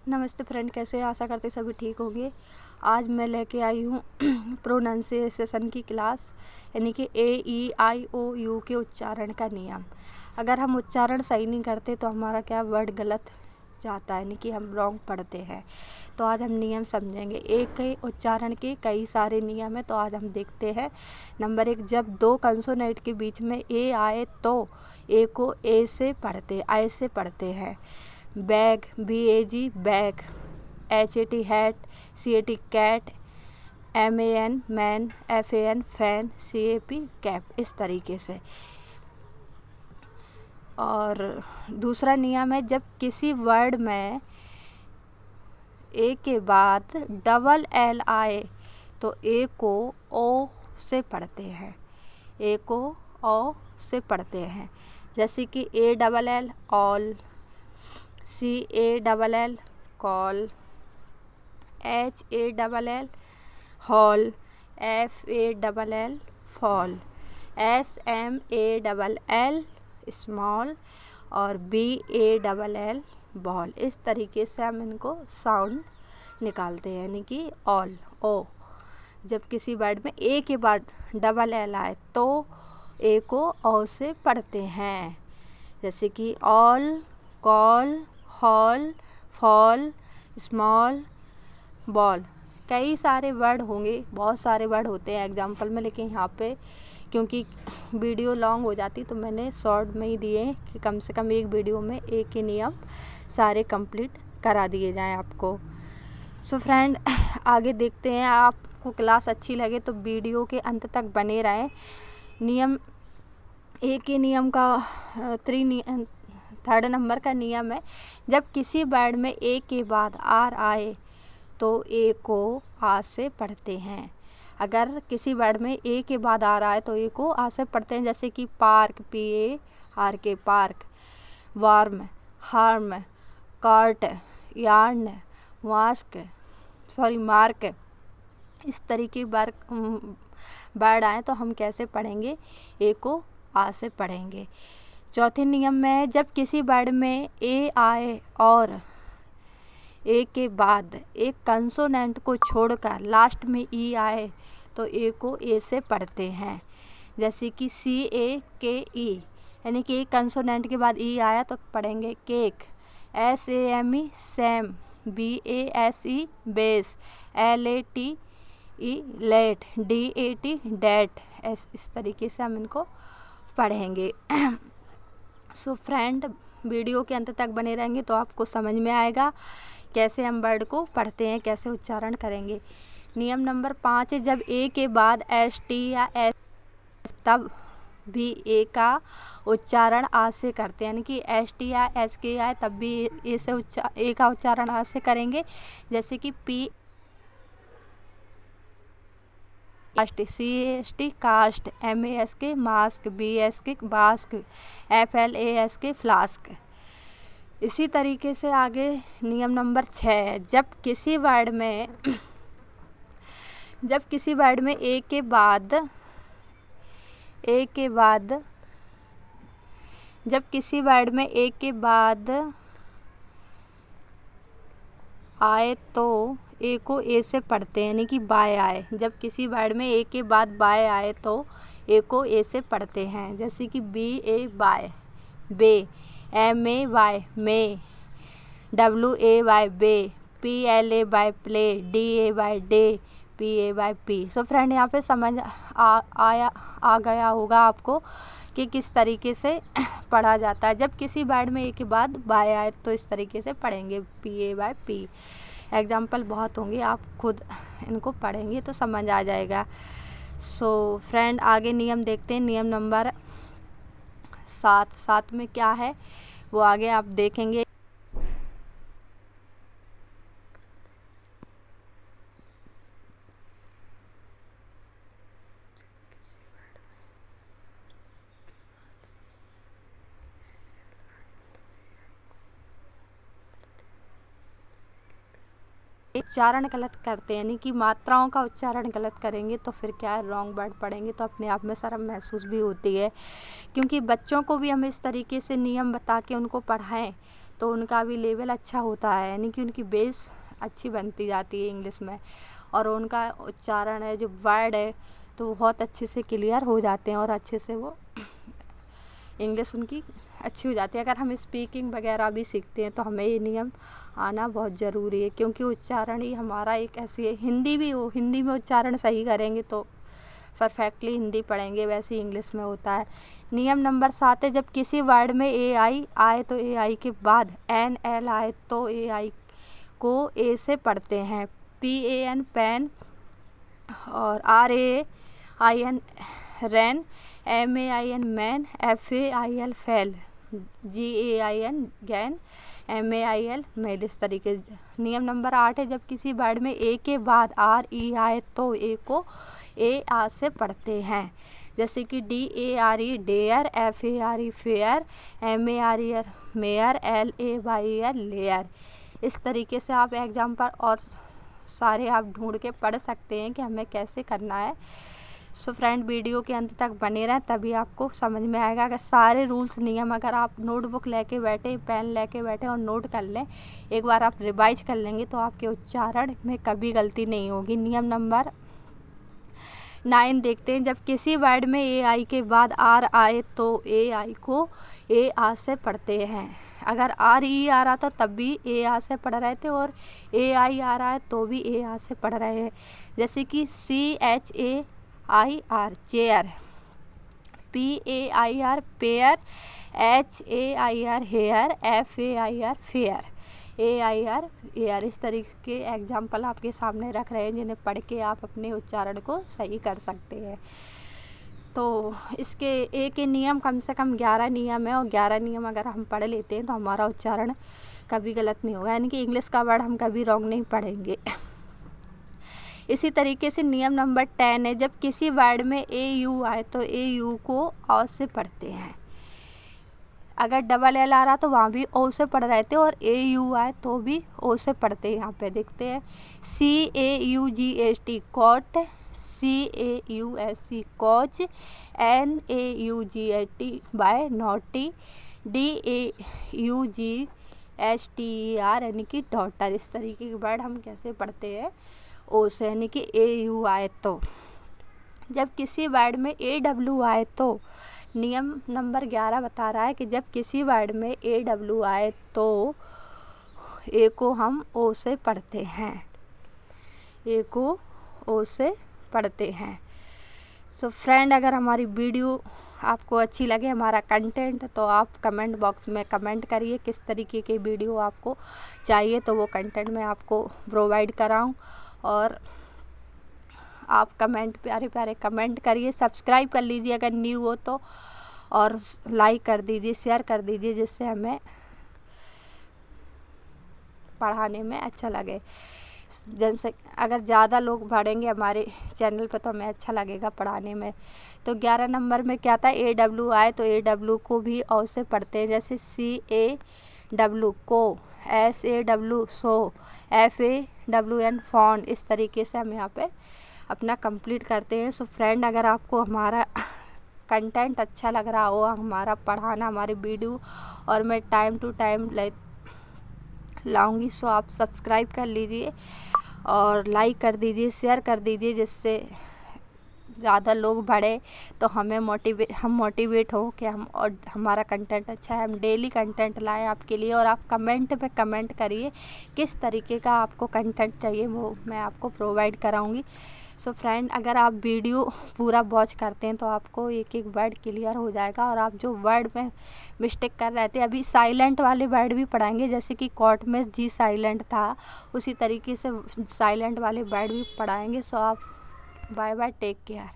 नमस्ते फ्रेंड, कैसे हैं? आशा करते सभी ठीक होंगे। आज मैं लेके आई हूँ प्रोनाउंसिएशन की क्लास, यानी कि AEIOU के उच्चारण का नियम। अगर हम उच्चारण सही नहीं करते तो हमारा क्या वर्ड गलत जाता है, यानी कि हम रॉन्ग पढ़ते हैं। तो आज हम नियम समझेंगे। एक ही उच्चारण के कई सारे नियम है, तो आज हम देखते हैं। नंबर 1, जब दो कंसोनेंट के बीच में ए आए तो ए को ए से पढ़ते, आई से पढ़ते हैं। Bag, BAG bag, HAT hat, CAT cat, MAN man, FAN fan, CAP cap, इस तरीके से। और दूसरा नियम है, जब किसी वर्ड में ए के बाद डबल L आए तो ए को ओ से पढ़ते हैं, ए को ओ से पढ़ते हैं। जैसे कि ALL all, CALL call, HALL hall, FALL fall, SMALL small और BALL बॉल। इस तरीके से हम इनको साउंड निकालते हैं, यानी कि ऑल, ओ। जब किसी वर्ड में ए के बाद डबल L आए तो ए को ओ से पढ़ते हैं। जैसे कि all, call, hall, fall, small, ball. कई सारे वर्ड होंगे, बहुत सारे वर्ड होते हैं एग्जाम्पल में, लेकिन यहाँ पे क्योंकि वीडियो लॉन्ग हो जाती तो मैंने शॉर्ट में ही दिए कि कम से कम एक वीडियो में एक ही नियम सारे कंप्लीट करा दिए जाएं आपको। सो फ्रेंड, आगे देखते हैं। आपको क्लास अच्छी लगे तो वीडियो के अंत तक बने रहें। नियम एक ही नियम का थर्ड नंबर का नियम है, जब किसी वर्ड में ए के बाद आर आए तो ए को आ से पढ़ते हैं। अगर किसी वर्ड में ए के बाद आ रहा है तो ए को आ से पढ़ते हैं। जैसे कि park, PARK park, warm, harm, cart, yarn, mark. इस तरीके वर्ड आए तो हम कैसे पढ़ेंगे? ए को आ से पढ़ेंगे। चौथे नियम में, जब किसी वर्ड में ए आए और ए के बाद एक कंसोनेंट को छोड़कर लास्ट में ई आए तो ए को ए से पढ़ते हैं। जैसे कि CAKE, यानी कि एक कंसोनेंट के बाद ई आया तो पढ़ेंगे cake, SAME same, BASE base, LATE late, DAT डैट। इस तरीके से हम इनको पढ़ेंगे। सो फ्रेंड, वीडियो के अंत तक बने रहेंगे तो आपको समझ में आएगा कैसे हम वर्ड को पढ़ते हैं, कैसे उच्चारण करेंगे। नियम नंबर 5 है, जब ए के बाद ST या S तब भी ए का उच्चारण आ से करते हैं, यानी कि ST या S के आए तब भी ए का उच्चारण आ से करेंगे। जैसे कि CAST cast, MASK mask, BSK bask, FLASK flask. इसी तरीके से आगे नियम नंबर 6 है, जब किसी वर्ड में ए के बाद आए तो ए को ए से पढ़ते हैं, यानी कि बाय आए। जब किसी वर्ड में ए के बाद बाय आए तो ए को ए से पढ़ते हैं। जैसे कि BA bay, bay, MAY may, WAY way, PLA बाय प्ले, DA डे, PA पी। सो फ्रेंड, यहाँ पे समझ आ गया होगा आपको कि किस तरीके से पढ़ा जाता है। जब किसी वर्ड में ए के बाद बाय आए तो इस तरीके से पढ़ेंगे, PA पी। एग्जाम्पल बहुत होंगे, आप खुद इनको पढ़ेंगे तो समझ आ जाएगा। सो फ्रेंड, आगे नियम देखते हैं। नियम नंबर 7 में क्या है वो आगे आप देखेंगे। उच्चारण गलत करते हैं, यानी कि मात्राओं का उच्चारण गलत करेंगे तो फिर क्या है, रॉन्ग वर्ड पढ़ेंगे तो अपने आप में शर्म महसूस भी होती है। क्योंकि बच्चों को भी हम इस तरीके से नियम बता के उनको पढ़ाएं तो उनका भी लेवल अच्छा होता है, यानी कि उनकी बेस अच्छी बनती जाती है इंग्लिश में, और उनका उच्चारण है, जो वर्ड है, तो बहुत अच्छे से क्लियर हो जाते हैं और अच्छे से वो इंग्लिश उनकी अच्छी हो जाती है। अगर हम स्पीकिंग वगैरह भी सीखते हैं तो हमें ये नियम आना बहुत ज़रूरी है, क्योंकि उच्चारण ही हमारा एक ऐसी है, हिंदी भी हो, हिंदी में उच्चारण सही करेंगे तो परफेक्टली हिंदी पढ़ेंगे, वैसे ही इंग्लिश में होता है। नियम नंबर 7 है, जब किसी वर्ड में ए आई आए तो ए आई के बाद एन एल आए तो ए आई को ए से पढ़ते हैं। पी ए एन पैन, और R A I N rain, M A I N main, F A I L fail, G A I N gain, M A I L mail, इस तरीके। नियम नंबर 8 है, जब किसी वर्ड में ए के बाद आर ई आए तो ए को ए आ से पढ़ते हैं, जैसे कि D A R E dare, F A R E fare, M A R E R mare, L A Y R layer. इस तरीके से आप एग्जाम्पल और सारे आप ढूंढ के पढ़ सकते हैं कि हमें कैसे करना है। सो फ्रेंड, वीडियो के अंत तक बने रहें, तभी आपको समझ में आएगा। अगर सारे रूल्स नियम अगर आप नोटबुक लेके बैठे, पेन लेके बैठे और नोट कर लें, एक बार आप रिवाइज कर लेंगे तो आपके उच्चारण में कभी गलती नहीं होगी। नियम नंबर 9 देखते हैं, जब किसी वर्ड में ए आई के बाद आर आए तो ए आई को ए आ से पढ़ते हैं। अगर आर ई आ रहा था तब भी ए आ से पढ़ रहे थे, और ए आई आ रहा है तो भी ए आ से पढ़ रहे हैं, जैसे कि C H A I R chair, P A I R pair, H A I R hair, F A I R fair, A I R air. इस तरीके के एग्जाम्पल आपके सामने रख रहे हैं, जिन्हें पढ़ के आप अपने उच्चारण को सही कर सकते हैं। तो इसके एक ही नियम कम से कम 11 नियम है, और 11 नियम अगर हम पढ़ लेते हैं तो हमारा उच्चारण कभी गलत नहीं होगा, यानी कि इंग्लिश का वर्ड हम कभी रॉन्ग नहीं पढ़ेंगे। इसी तरीके से नियम नंबर 10 है, जब किसी वर्ड में ए यू आए तो ए यू को औ से पढ़ते हैं। अगर डबल एल आ रहा तो वहाँ भी ओ से पढ़ रहे थे, और ए यू आए तो भी ओ से पढ़ते हैं। यहाँ पे देखते हैं, C A U G H T caught, C A U S C कॉच, N A U G H T by naughty, D A U G H T E R यानी कि डॉटर। इस तरीके के वर्ड हम कैसे पढ़ते हैं, ओ से, यानी कि ए यू आए तो। जब किसी वर्ड में ए डब्ल्यू आए तो नियम नंबर 11 बता रहा है कि जब किसी वर्ड में ए डब्ल्यू आए तो ए को हम ओ से पढ़ते हैं, ए को ओ से पढ़ते हैं। सो फ्रेंड, अगर हमारी वीडियो आपको अच्छी लगे, हमारा कंटेंट, तो आप कमेंट बॉक्स में कमेंट करिए किस तरीके की वीडियो आपको चाहिए, तो वो कंटेंट मैं आपको प्रोवाइड कराऊं। और आप कमेंट प्यारे प्यारे कमेंट करिए, सब्सक्राइब कर लीजिए अगर न्यू हो तो, और लाइक कर दीजिए, शेयर कर दीजिए, जिससे हमें पढ़ाने में अच्छा लगे। जैसे अगर ज़्यादा लोग बढ़ेंगे हमारे चैनल पर तो हमें अच्छा लगेगा पढ़ाने में। तो 11 नंबर में क्या था, ए डब्ल्यू आए तो ए डब्ल्यू को भी औ से पढ़ते हैं, जैसे C A W caw, S A W saw, F A W N fawn. इस तरीके से हम यहाँ पे अपना कंप्लीट करते हैं। सो फ्रेंड, अगर आपको हमारा कंटेंट अच्छा लग रहा हो, हमारा पढ़ाना, हमारी वीडियो, और मैं टाइम टू टाइम लाऊंगी, सो आप सब्सक्राइब कर लीजिए और लाइक कर दीजिए, शेयर कर दीजिए, जिससे ज़्यादा लोग बढ़े तो हम मोटिवेट हो कि हम और हमारा कंटेंट अच्छा है, हम डेली कंटेंट लाएं आपके लिए। और आप कमेंट पे कमेंट करिए किस तरीके का आपको कंटेंट चाहिए, वो मैं आपको प्रोवाइड कराऊंगी। सो फ्रेंड, अगर आप वीडियो पूरा वॉच करते हैं तो आपको एक एक वर्ड क्लियर हो जाएगा, और आप जो वर्ड में मिस्टेक कर रहे थे, अभी साइलेंट वाले वर्ड भी पढ़ाएंगे, जैसे कि कोर्ट में जी साइलेंट था, उसी तरीके से साइलेंट वाले वर्ड भी पढ़ाएंगे। सो आप बाय बाय, टेक केयर।